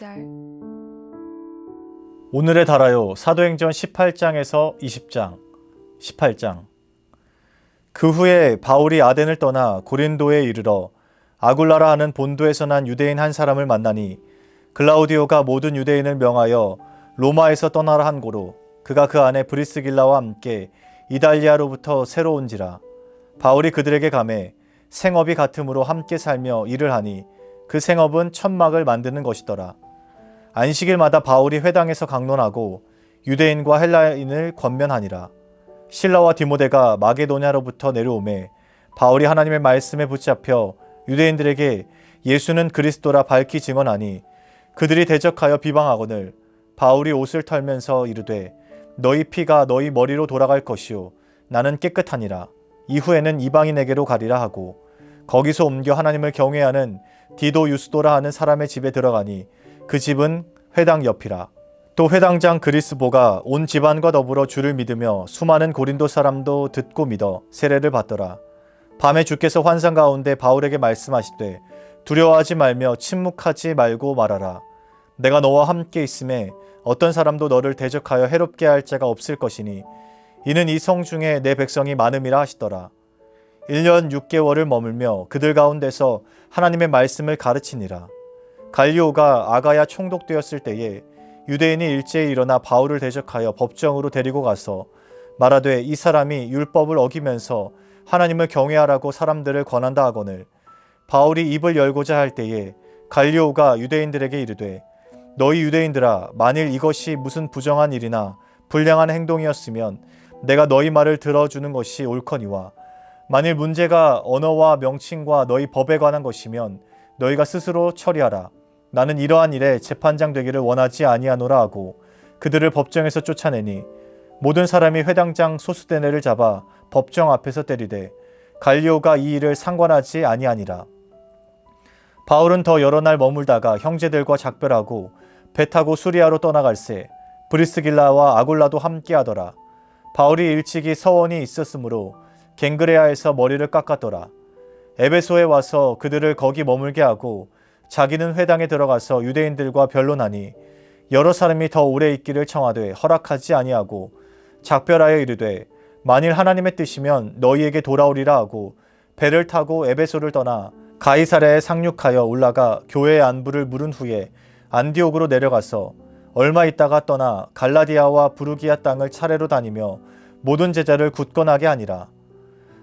9절. 오늘의 달아요. 사도행전 18장에서 20장, 18장. 그 후에 바울이 아덴을 떠나 고린도에 이르러 아굴라라 하는 본도에서 난 유대인 한 사람을 만나니 글라우디오가 모든 유대인을 명하여 로마에서 떠나라 한 고로 그가 그 안에 브리스길라와 함께 이달리아로부터 새로 온지라. 바울이 그들에게 가매 생업이 같음으로 함께 살며 일을 하니 그 생업은 천막을 만드는 것이더라. 안식일마다 바울이 회당에서 강론하고 유대인과 헬라인을 권면하니라. 실라와 디모데가 마게도냐로부터 내려오매 바울이 하나님의 말씀에 붙잡혀 유대인들에게 예수는 그리스도라 밝히 증언하니 그들이 대적하여 비방하거늘 바울이 옷을 털면서 이르되 너희 피가 너희 머리로 돌아갈 것이요 나는 깨끗하니라. 이후에는 이방인에게로 가리라 하고 거기서 옮겨 하나님을 경외하는 디도 유스도라 하는 사람의 집에 들어가니 그 집은 회당 옆이라. 또 회당장 그리스보가 온 집안과 더불어 주를 믿으며 수많은 고린도 사람도 듣고 믿어 세례를 받더라. 밤에 주께서 환상 가운데 바울에게 말씀하시되 두려워하지 말며 침묵하지 말고 말하라. 내가 너와 함께 있음에 어떤 사람도 너를 대적하여 해롭게 할 자가 없을 것이니 이는 이 성 중에 내 백성이 많음이라 하시더라. 1년 6개월을 머물며 그들 가운데서 하나님의 말씀을 가르치니라. 갈리오가 아가야 총독되었을 때에 유대인이 일제히 일어나 바울을 대적하여 법정으로 데리고 가서 말하되 이 사람이 율법을 어기면서 하나님을 경외하라고 사람들을 권한다 하거늘 바울이 입을 열고자 할 때에 갈리오가 유대인들에게 이르되 너희 유대인들아 만일 이것이 무슨 부정한 일이나 불량한 행동이었으면 내가 너희 말을 들어주는 것이 옳거니와 만일 문제가 언어와 명칭과 너희 법에 관한 것이면 너희가 스스로 처리하라. 나는 이러한 일에 재판장 되기를 원하지 아니하노라 하고 그들을 법정에서 쫓아내니 모든 사람이 회당장 소수대네를 잡아 법정 앞에서 때리되 갈리오가 이 일을 상관하지 아니하니라. 바울은 더 여러 날 머물다가 형제들과 작별하고 배 타고 수리아로 떠나갈새 브리스길라와 아굴라도 함께하더라. 바울이 일찍이 서원이 있었으므로 갱그레아에서 머리를 깎았더라. 에베소에 와서 그들을 거기 머물게 하고 자기는 회당에 들어가서 유대인들과 변론하니 여러 사람이 더 오래 있기를 청하되 허락하지 아니하고 작별하여 이르되 만일 하나님의 뜻이면 너희에게 돌아오리라 하고 배를 타고 에베소를 떠나 가이사랴에 상륙하여 올라가 교회의 안부를 물은 후에 안디옥으로 내려가서 얼마 있다가 떠나 갈라디아와 부르기아 땅을 차례로 다니며 모든 제자를 굳건하게 하니라.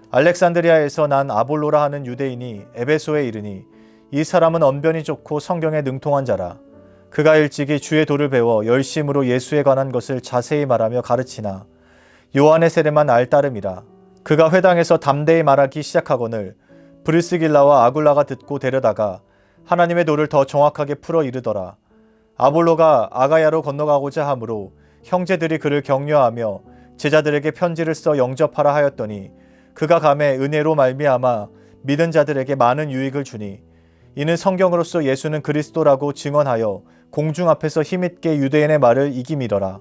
알렉산드리아에서 난 아볼로라 하는 유대인이 에베소에 이르니 이 사람은 언변이 좋고 성경에 능통한 자라. 그가 일찍이 주의 도를 배워 열심으로 예수에 관한 것을 자세히 말하며 가르치나 요한의 세례만 알따름이라. 그가 회당에서 담대히 말하기 시작하거늘 브리스길라와 아굴라가 듣고 데려다가 하나님의 도를 더 정확하게 풀어 이르더라. 아볼로가 아가야로 건너가고자 하므로 형제들이 그를 격려하며 제자들에게 편지를 써 영접하라 하였더니 그가 감에 은혜로 말미암아 믿은 자들에게 많은 유익을 주니 이는 성경으로서 예수는 그리스도라고 증언하여 공중 앞에서 힘있게 유대인의 말을 이기미더라.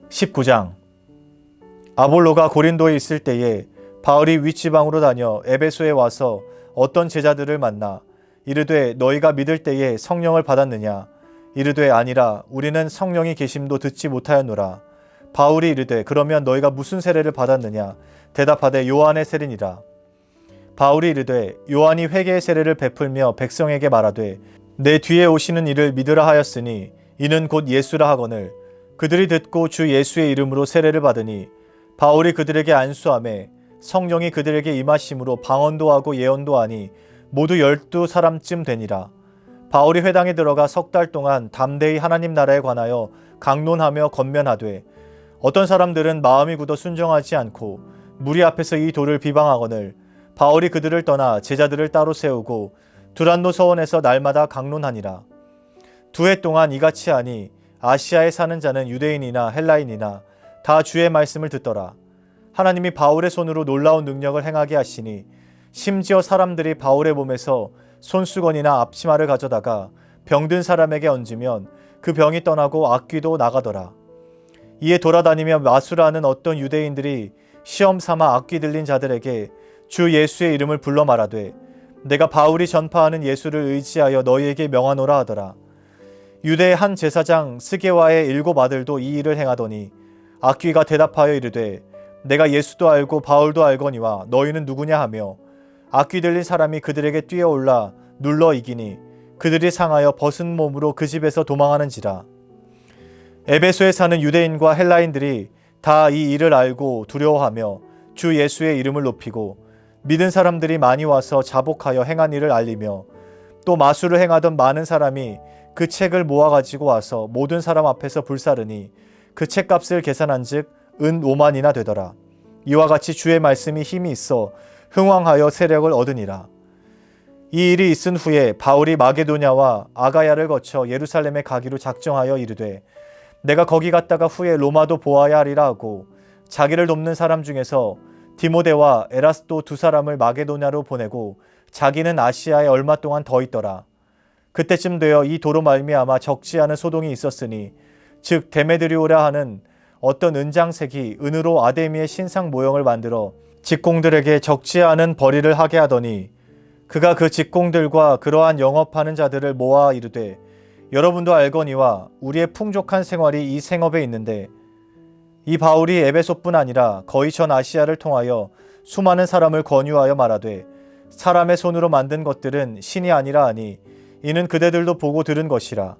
19장. 아볼로가 고린도에 있을 때에 바울이 윗지방으로 다녀 에베소에 와서 어떤 제자들을 만나 이르되 너희가 믿을 때에 성령을 받았느냐? 이르되 아니라 우리는 성령이 계심도 듣지 못하였노라. 바울이 이르되 그러면 너희가 무슨 세례를 받았느냐? 대답하되 요한의 세례니라. 바울이 이르되 요한이 회개의 세례를 베풀며 백성에게 말하되 내 뒤에 오시는 이를 믿으라 하였으니 이는 곧 예수라 하거늘 그들이 듣고 주 예수의 이름으로 세례를 받으니 바울이 그들에게 안수하매 성령이 그들에게 임하심으로 방언도 하고 예언도 하니 모두 12사람쯤 되니라. 바울이 회당에 들어가 석 달 동안 담대히 하나님 나라에 관하여 강론하며 권면하되 어떤 사람들은 마음이 굳어 순종하지 않고 무리 앞에서 이 도를 비방하거늘 바울이 그들을 떠나 제자들을 따로 세우고 두란노 서원에서 날마다 강론하니라. 2해 동안 이같이 하니 아시아에 사는 자는 유대인이나 헬라인이나 다 주의 말씀을 듣더라. 하나님이 바울의 손으로 놀라운 능력을 행하게 하시니 심지어 사람들이 바울의 몸에서 손수건이나 앞치마를 가져다가 병든 사람에게 얹으면 그 병이 떠나고 악귀도 나가더라. 이에 돌아다니며 마술하는 어떤 유대인들이 시험 삼아 악귀 들린 자들에게 주 예수의 이름을 불러 말하되 내가 바울이 전파하는 예수를 의지하여 너희에게 명하노라 하더라. 유대의 한 제사장 스게와의 7 아들도 이 일을 행하더니 악귀가 대답하여 이르되 내가 예수도 알고 바울도 알거니와 너희는 누구냐 하며 악귀 들린 사람이 그들에게 뛰어올라 눌러 이기니 그들이 상하여 벗은 몸으로 그 집에서 도망하는지라. 에베소에 사는 유대인과 헬라인들이 다 이 일을 알고 두려워하며 주 예수의 이름을 높이고 믿은 사람들이 많이 와서 자복하여 행한 일을 알리며 또 마술을 행하던 많은 사람이 그 책을 모아가지고 와서 모든 사람 앞에서 불사르니 그 책값을 계산한즉 은 5만이나 되더라. 이와 같이 주의 말씀이 힘이 있어 흥왕하여 세력을 얻으니라. 이 일이 있은 후에 바울이 마게도냐와 아가야를 거쳐 예루살렘에 가기로 작정하여 이르되 내가 거기 갔다가 후에 로마도 보아야 하리라 하고 자기를 돕는 사람 중에서 디모데와 에라스도 2 사람을 마게도냐로 보내고 자기는 아시아에 얼마 동안 더 있더라. 그때쯤 되어 이 도로 말미암아 적지 않은 소동이 있었으니 즉 데메드리오라 하는 어떤 은장색이 은으로 아데미의 신상 모형을 만들어 직공들에게 적지 않은 벌이를 하게 하더니 그가 그 직공들과 그러한 영업하는 자들을 모아 이르되 여러분도 알거니와 우리의 풍족한 생활이 이 생업에 있는데 이 바울이 에베소뿐 아니라 거의 전 아시아를 통하여 수많은 사람을 권유하여 말하되 사람의 손으로 만든 것들은 신이 아니라 하니 이는 그대들도 보고 들은 것이라.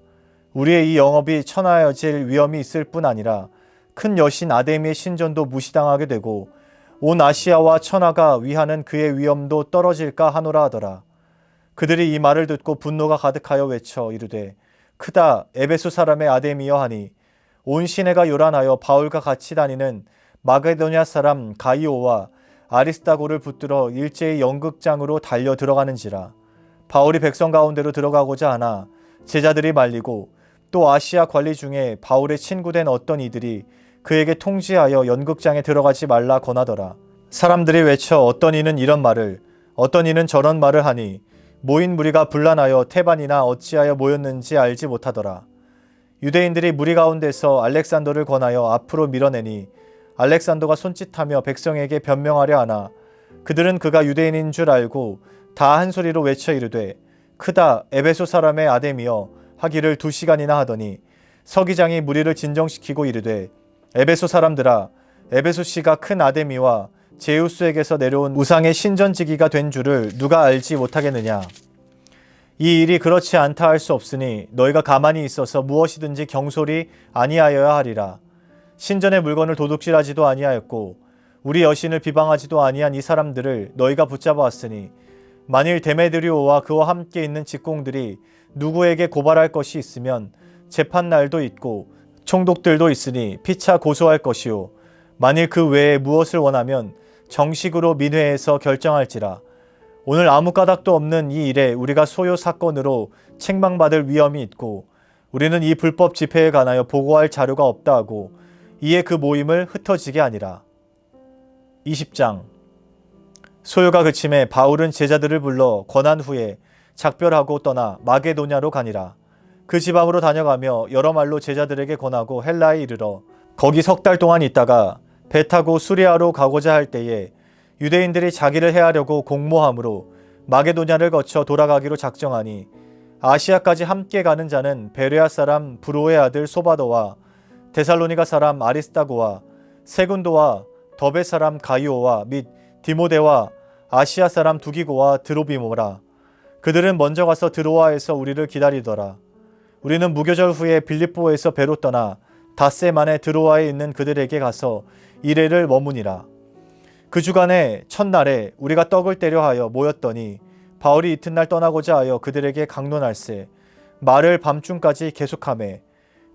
우리의 이 영업이 천하여질 위험이 있을 뿐 아니라 큰 여신 아데미의 신전도 무시당하게 되고 온 아시아와 천하가 위하는 그의 위엄도 떨어질까 하노라 하더라. 그들이 이 말을 듣고 분노가 가득하여 외쳐 이르되 크다 에베소 사람의 아데미여 하니 온 시내가 요란하여 바울과 같이 다니는 마게도냐 사람 가이오와 아리스다고를 붙들어 일제히 연극장으로 달려 들어가는지라. 바울이 백성 가운데로 들어가고자 하나 제자들이 말리고 또 아시아 관리 중에 바울의 친구된 어떤 이들이 그에게 통지하여 연극장에 들어가지 말라 권하더라. 사람들이 외쳐 어떤 이는 이런 말을 어떤 이는 저런 말을 하니 모인 무리가 분란하여 태반이나 어찌하여 모였는지 알지 못하더라. 유대인들이 무리 가운데서 알렉산더를 권하여 앞으로 밀어내니 알렉산더가 손짓하며 백성에게 변명하려 하나 그들은 그가 유대인인 줄 알고 다 한 소리로 외쳐 이르되 크다 에베소 사람의 아데미여 하기를 2시간이나 하더니 서기장이 무리를 진정시키고 이르되 에베소 사람들아 에베소시가 큰 아데미와 제우스에게서 내려온 우상의 신전지기가 된 줄을 누가 알지 못하겠느냐. 이 일이 그렇지 않다 할 수 없으니 너희가 가만히 있어서 무엇이든지 경솔히 아니하여야 하리라. 신전의 물건을 도둑질하지도 아니하였고 우리 여신을 비방하지도 아니한 이 사람들을 너희가 붙잡아 왔으니 만일 데메드리오와 그와 함께 있는 직공들이 누구에게 고발할 것이 있으면 재판날도 있고 총독들도 있으니 피차 고소할 것이요 만일 그 외에 무엇을 원하면 정식으로 민회에서 결정할지라. 오늘 아무 까닭도 없는 이 일에 우리가 소요 사건으로 책망받을 위험이 있고 우리는 이 불법 집회에 관하여 보고할 자료가 없다 하고 이에 그 모임을 흩어지게 하니라. 20장. 소요가 그침에 바울은 제자들을 불러 권한 후에 작별하고 떠나 마게도냐로 가니라. 그 지방으로 다녀가며 여러 말로 제자들에게 권하고 헬라에 이르러 거기 3달 동안 있다가 배 타고 수리아로 가고자 할 때에 유대인들이 자기를 해하려고 공모함으로 마게도냐를 거쳐 돌아가기로 작정하니 아시아까지 함께 가는 자는 베레아 사람 브로의 아들 소바도와 데살로니가 사람 아리스다고와 세군도와 더베 사람 가이오와 및 디모데와 아시아 사람 두기고와 드로비모라. 그들은 먼저 가서 드로아에서 우리를 기다리더라. 우리는 무교절 후에 빌립보에서 배로 떠나 닷새 만에 드로아에 있는 그들에게 가서 이레를 머무니라. 그 주간에 첫날에 우리가 떡을 떼려 하여 모였더니 바울이 이튿날 떠나고자 하여 그들에게 강론할세 말을 밤중까지 계속하매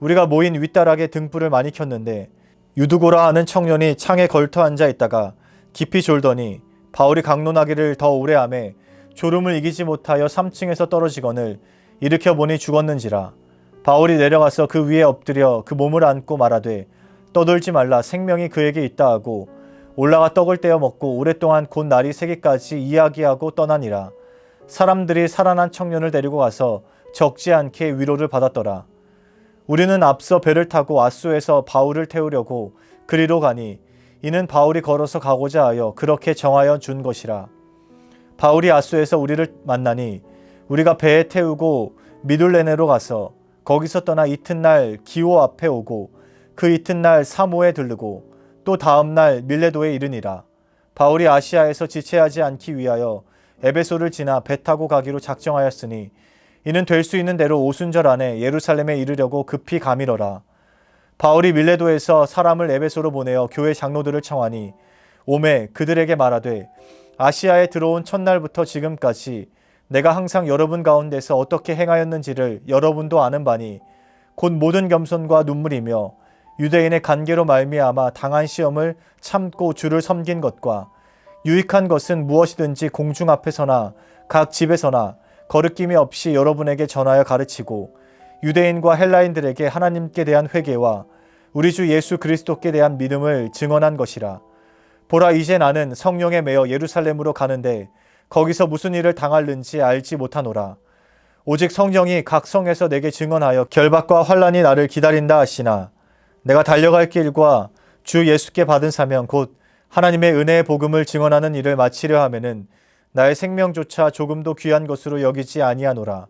우리가 모인 윗다락에 등불을 많이 켰는데 유두고라 하는 청년이 창에 걸터 앉아 있다가 깊이 졸더니 바울이 강론하기를 더 오래 하매 졸음을 이기지 못하여 3층에서 떨어지거늘 일으켜 보니 죽었는지라. 바울이 내려가서 그 위에 엎드려 그 몸을 안고 말하되 떠들지 말라 생명이 그에게 있다 하고 올라가 떡을 떼어 먹고 오랫동안 곧 날이 새기까지 이야기하고 떠나니라. 사람들이 살아난 청년을 데리고 가서 적지 않게 위로를 받았더라. 우리는 앞서 배를 타고 아소에서 바울을 태우려고 그리로 가니 이는 바울이 걸어서 가고자 하여 그렇게 정하여 준 것이라. 바울이 아소에서 우리를 만나니 우리가 배에 태우고 미둘레네로 가서 거기서 떠나 이튿날 기오 앞에 오고 그 이튿날 사모에 들르고 또 다음날 밀레도에 이르니라. 바울이 아시아에서 지체하지 않기 위하여 에베소를 지나 배 타고 가기로 작정하였으니 이는 될 수 있는 대로 오순절 안에 예루살렘에 이르려고 급히 가미러라. 바울이 밀레도에서 사람을 에베소로 보내어 교회 장로들을 청하니 오매 그들에게 말하되 아시아에 들어온 첫날부터 지금까지 내가 항상 여러분 가운데서 어떻게 행하였는지를 여러분도 아는 바니 곧 모든 겸손과 눈물이며 유대인의 관계로 말미암아 당한 시험을 참고 주를 섬긴 것과 유익한 것은 무엇이든지 공중 앞에서나 각 집에서나 거르낌이 없이 여러분에게 전하여 가르치고 유대인과 헬라인들에게 하나님께 대한 회개와 우리 주 예수 그리스도께 대한 믿음을 증언한 것이라. 보라, 이제 나는 성령에 매어 예루살렘으로 가는데 거기서 무슨 일을 당할는지 알지 못하노라. 오직 성령이 각 성에서 내게 증언하여 결박과 환란이 나를 기다린다 하시나 내가 달려갈 길과 주 예수께 받은 사명 곧 하나님의 은혜의 복음을 증언하는 일을 마치려 하면은 나의 생명조차 조금도 귀한 것으로 여기지 아니하노라.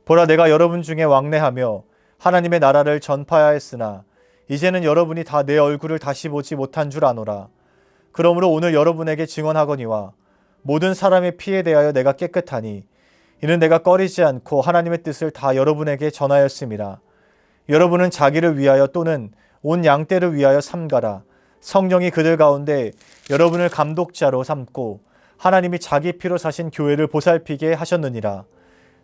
보라, 내가 여러분 중에 왕래하며 하나님의 나라를 전파하였으나 이제는 여러분이 다 내 얼굴을 다시 보지 못한 줄 아노라. 그러므로 오늘 여러분에게 증언하거니와 모든 사람의 피에 대하여 내가 깨끗하니 이는 내가 꺼리지 않고 하나님의 뜻을 다 여러분에게 전하였음이라. 여러분은 자기를 위하여 또는 온 양떼를 위하여 삼가라. 성령이 그들 가운데 여러분을 감독자로 삼고 하나님이 자기 피로 사신 교회를 보살피게 하셨느니라.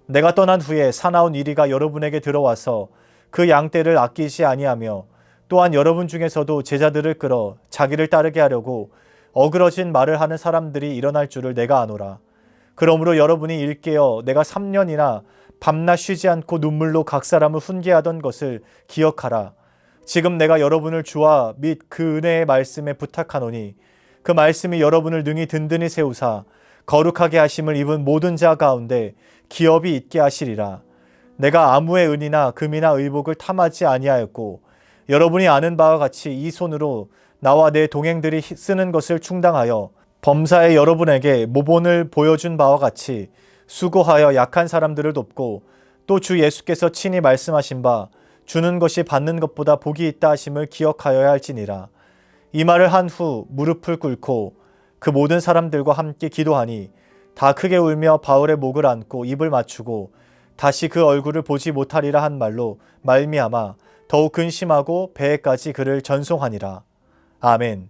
내가 떠난 후에 사나운 이리가 여러분에게 들어와서 그 양떼를 아끼지 아니하며 또한 여러분 중에서도 제자들을 끌어 자기를 따르게 하려고 어그러진 말을 하는 사람들이 일어날 줄을 내가 아노라. 그러므로 여러분이 일깨어 내가 3년이나 밤낮 쉬지 않고 눈물로 각 사람을 훈계하던 것을 기억하라. 지금 내가 여러분을 주와 및 그 은혜의 말씀에 부탁하노니 그 말씀이 여러분을 능히 든든히 세우사 거룩하게 하심을 입은 모든 자 가운데 기업이 있게 하시리라. 내가 아무의 은이나 금이나 의복을 탐하지 아니하였고 여러분이 아는 바와 같이 이 손으로 나와 내 동행들이 쓰는 것을 충당하여 범사에 여러분에게 모본을 보여준 바와 같이 수고하여 약한 사람들을 돕고 또 주 예수께서 친히 말씀하신 바 주는 것이 받는 것보다 복이 있다 하심을 기억하여야 할지니라. 이 말을 한 후 무릎을 꿇고 그 모든 사람들과 함께 기도하니 다 크게 울며 바울의 목을 안고 입을 맞추고 다시 그 얼굴을 보지 못하리라 한 말로 말미암아 더욱 근심하고 배에까지 그를 전송하니라. 아멘.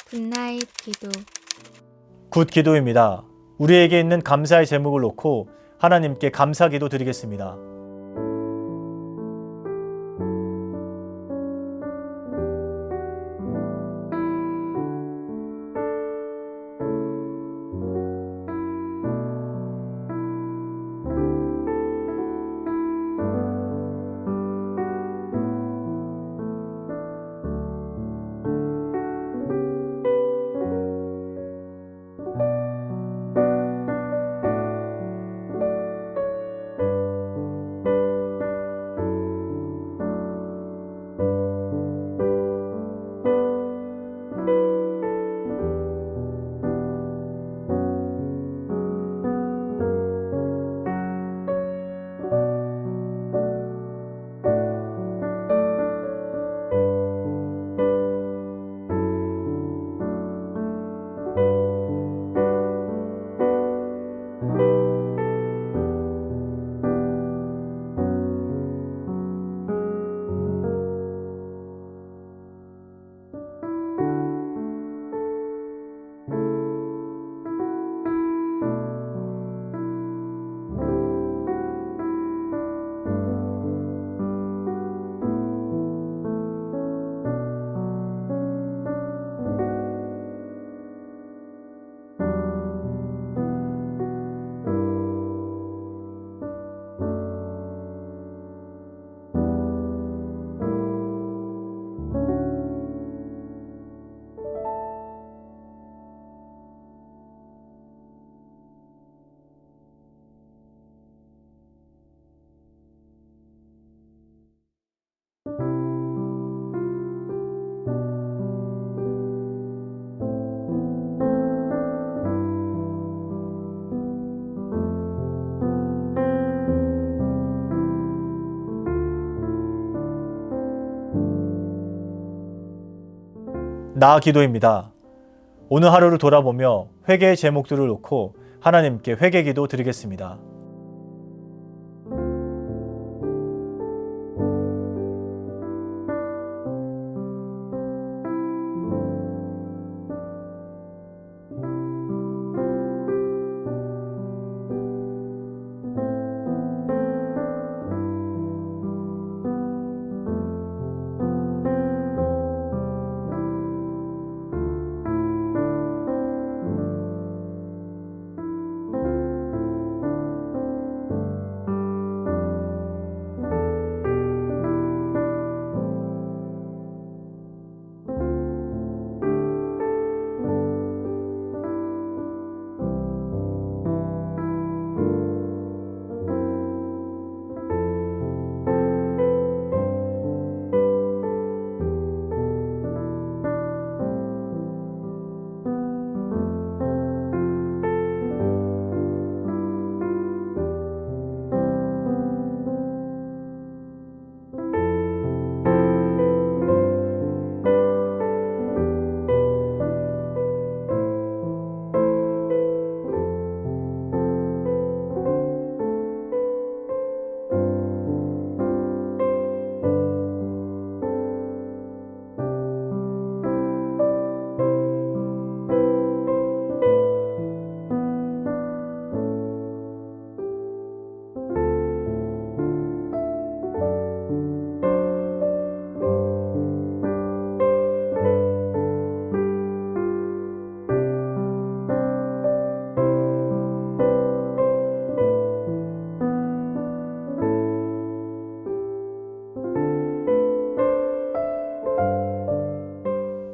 굿나잇 기도. 굿 기도입니다. 우리에게 있는 감사의 제목을 놓고 하나님께 감사 기도 드리겠습니다. 나 기도입니다. 오늘 하루를 돌아보며 회개의 제목들을 놓고 하나님께 회개기도 드리겠습니다.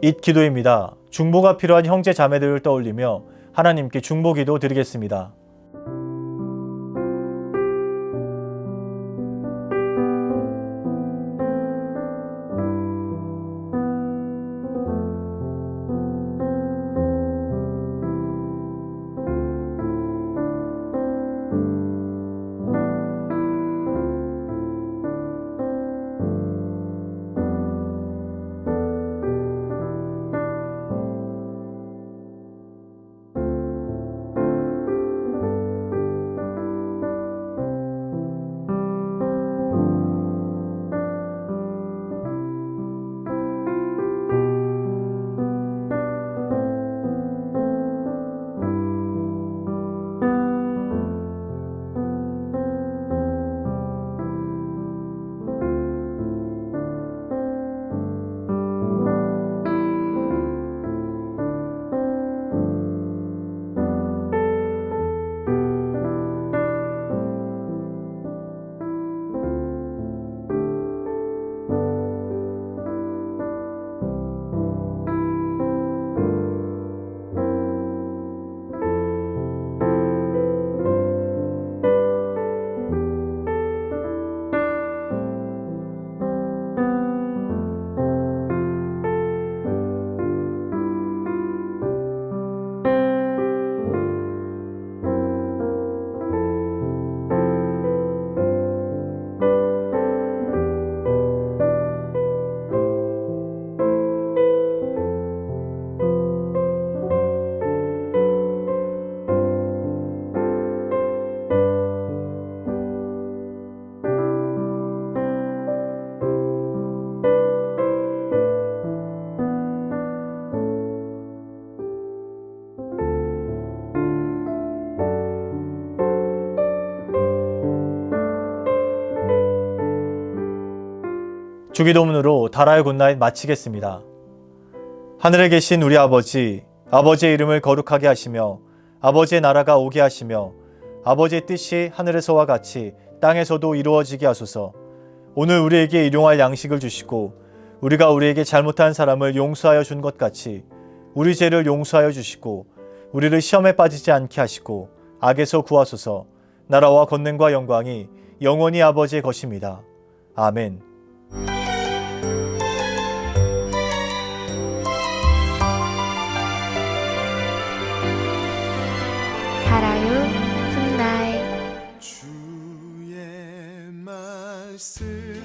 잇 기도입니다. 중보가 필요한 형제 자매들을 떠올리며 하나님께 중보기도 드리겠습니다. 주기도문으로 달아의 굿나잇 마치겠습니다. 하늘에 계신 우리 아버지, 아버지의 이름을 거룩하게 하시며 아버지의 나라가 오게 하시며 아버지의 뜻이 하늘에서와 같이 땅에서도 이루어지게 하소서. 오늘 우리에게 일용할 양식을 주시고 우리가 우리에게 잘못한 사람을 용서하여 준 것 같이 우리 죄를 용서하여 주시고 우리를 시험에 빠지지 않게 하시고 악에서 구하소서. 나라와 권능과 영광이 영원히 아버지의 것입니다. 아멘. 달아요 굿나잇. 주의 말씀